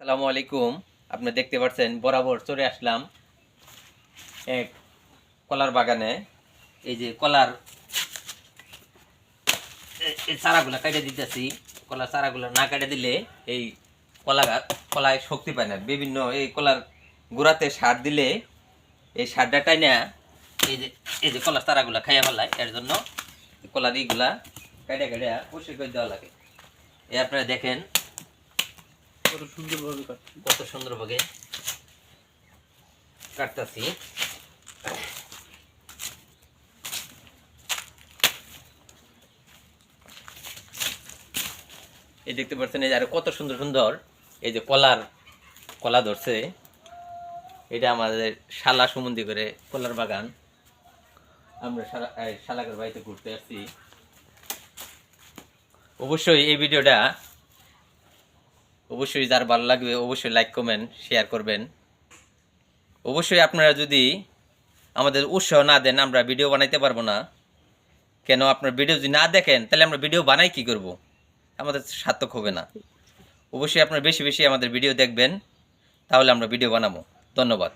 আসসালামু আলাইকুম। আপনি দেখতে পাচ্ছেন বরাবর চলে আসলাম এক কলার বাগানে। এই যে কলার এই চারাগুলা কেটে দিতেছি। কলার চারাগুলা না কেটে দিলে এই কলায় শক্তি পায় না। বিভিন্ন এই কলার গোড়াতে সার দিলে এই সারটা টাইনা এই যে কলার চারাগুলা খাইয়া ফেলায়। এর জন্য কলার এইগুলা কেটে কেটে পরিষ্কার করে দেওয়া লাগে। এই আপনারা দেখেন কত সুন্দরভাবে কাটতেছি। এই দেখতে পাচ্ছেন এই যে আরো কত সুন্দর সুন্দর এই যে কলা ধরছে। এটা আমাদের শালা সুমন্দি করে কলার বাগান। আমরা শালাকের বাড়িতে ঘুরতে আসছি। অবশ্যই এই ভিডিওটা অবশ্যই যার ভালো লাগবে অবশ্যই লাইক কমেন্ট শেয়ার করবেন। অবশ্যই আপনারা যদি আমাদের উৎসাহ না দেন আমরা ভিডিও বানাইতে পারবো না। কেন আপনার ভিডিও যদি না দেখেন তাহলে আমরা ভিডিও বানাই কি করব, আমাদের সার্থক হবে না। অবশ্যই আপনারা বেশি বেশি আমাদের ভিডিও দেখবেন, তাহলে আমরা ভিডিও বানাবো। ধন্যবাদ।